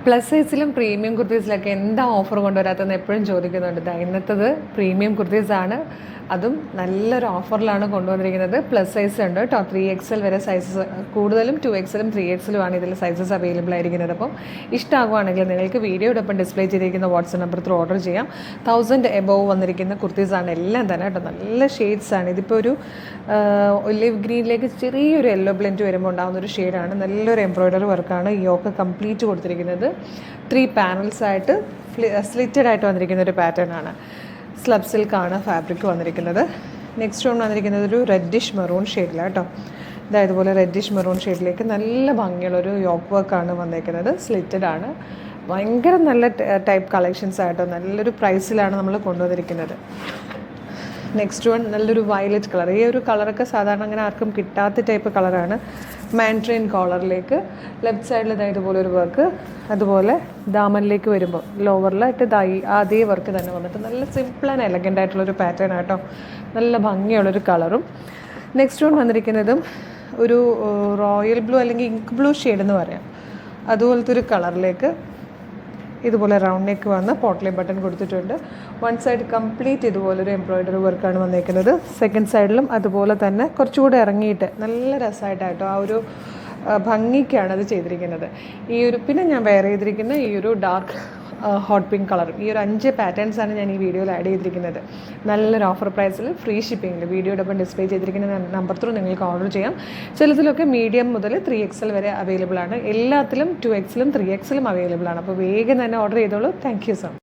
Plus സൈസിലും premium കുർത്തീസിലൊക്കെ എന്താ offer കൊണ്ടുവരാത്തതെന്ന് എപ്പോഴും ചോദിക്കുന്നുണ്ട്. ഇന്നത്തത് പ്രീമിയം കുർത്തീസാണ്, അതും നല്ലൊരു ഓഫറിലാണ് കൊണ്ടുവന്നിരിക്കുന്നത്. പ്ലസ് സൈസ് ഉണ്ട് കേട്ടോ, 3XL വരെ സൈസസ്, കൂടുതലും 2XLും 3XLും ആണ് ഇതിൽ സൈസസ് അവൈലബിൾ ആയിരിക്കുന്നത്. അപ്പം ഇഷ്ടമാകുവാണെങ്കിൽ നിങ്ങൾക്ക് വീഡിയോടൊപ്പം ഡിസ്പ്ലേ ചെയ്തിരിക്കുന്ന വാട്സപ്പ് നമ്പർ ത്രൂ ഓർഡർ ചെയ്യാം. 1000 എബോവ് വന്നിരിക്കുന്ന കുർത്തീസാണ് എല്ലാം തന്നെ കേട്ടോ, നല്ല ഷെയ്ഡ്സാണ്. ഇതിപ്പോൾ ഒരു ഒലിവ് ഗ്രീനിലേക്ക് ചെറിയൊരു യെല്ലോ ബ്ലെൻഡ് വരുമ്പോൾ ഉണ്ടാകുന്നൊരു ഷെയ്ഡാണ്. നല്ലൊരു എംബ്രോയ്ഡറി വർക്കാണ് ഈ യോക്ക് കംപ്ലീറ്റ് കൊടുത്തിരിക്കുന്നത്. 3 പാനൽസായിട്ട് സ്ലിറ്റഡ് ആയിട്ട് വന്നിരിക്കുന്ന ഒരു പാറ്റേൺ ആണ്. സ്ലബ് സിൽക്കാണ് ഫാബ്രിക് വന്നിരിക്കുന്നത്. നെക്സ്റ്റ് വൺ വന്നിരിക്കുന്നത് ഒരു റെഡിഷ് മെറൂൺ ഷെയ്ഡിലാണ് കേട്ടോ. ഇതുപോലെ റെഡിഷ് മെറൂൺ ഷെയ്ഡിലേക്ക് നല്ല ഭംഗിയുള്ളൊരു യോക്ക് വർക്കാണ് വന്നിരിക്കുന്നത്. സ്ലിറ്റഡ് ആണ്. ഭയങ്കര നല്ല ടൈപ്പ് കളക്ഷൻസ് ആയിട്ടോ, നല്ലൊരു പ്രൈസിലാണ് നമ്മൾ കൊണ്ടുവന്നിരിക്കുന്നത്. നെക്സ്റ്റ് വൺ നല്ലൊരു വയലറ്റ് കളർ. ഈ ഒരു കളറൊക്കെ സാധാരണ അങ്ങനെ ആർക്കും കിട്ടാത്ത ടൈപ്പ് കളറാണ്. മാൻട്രെയിൻ കോളറിലേക്ക് ലെഫ്റ്റ് സൈഡിൽ ഇതുപോലെ ഒരു വർക്ക്, അതുപോലെ ദാമനിലേക്ക് വരുമ്പോൾ ലോവറിലായിട്ട് അതേ വർക്ക് തന്നെ വന്നിട്ട് നല്ല സിമ്പിൾ ആൻഡ് എലഗൻ്റ് ആയിട്ടുള്ളൊരു പാറ്റേൺ ആട്ടോ, നല്ല ഭംഗിയുള്ളൊരു കളറും. നെക്സ്റ്റ് വൺ വന്നിരിക്കുന്നതും ഒരു റോയൽ ബ്ലൂ അല്ലെങ്കിൽ ഇങ്ക് ബ്ലൂ ഷെയ്ഡ് എന്ന് പറയാം, അതുപോലത്തെ ഒരു കളറിലേക്ക് ഇതുപോലെ റൗണ്ട് നെക്ക് വന്ന് പോട്ട്ലി ബട്ടൺ കൊടുത്തിട്ടുണ്ട്. വൺ സൈഡ് കംപ്ലീറ്റ് ഇതുപോലൊരു എംബ്രോയ്ഡറി വർക്കാണ് വന്നിരിക്കുന്നത്. സെക്കൻഡ് സൈഡിലും അതുപോലെ തന്നെ കുറച്ചുകൂടെ ഇറങ്ങിയിട്ട് നല്ല രസമായിട്ടായിട്ടോ, ആ ഒരു ഭംഗിക്കാണ് അത് ചെയ്തിരിക്കുന്നത്. പിന്നെ ഞാൻ വെയർ ചെയ്തിരിക്കുന്ന ഈ ഒരു ഡാർക്ക് ഹോട്ട് പിങ്ക് കളറും, ഈ ഒരു 5 പാറ്റേൺസാണ് ഞാൻ ഈ വീഡിയോയിൽ ആഡ് ചെയ്തിരിക്കുന്നത്. നല്ലൊരു ഓഫർ പ്രൈസിൽ ഫ്രീ ഷിപ്പിങ്ങിൽ വീഡിയോടൊപ്പം ഡിസ്പ്ലേ ചെയ്തിരിക്കുന്ന നമ്പർ ത്രൂ നിങ്ങൾക്ക് ഓർഡർ ചെയ്യാം. ചിലതിലൊക്കെ മീഡിയം മുതൽ 3XL വരെ അവൈലബിൾ ആണ്. എല്ലാത്തിലും 2XLും 3XLും അവൈലബിൾ ആണ്. അപ്പോൾ വേഗം തന്നെ ഓർഡർ ചെയ്തോളൂ. Thank you so much.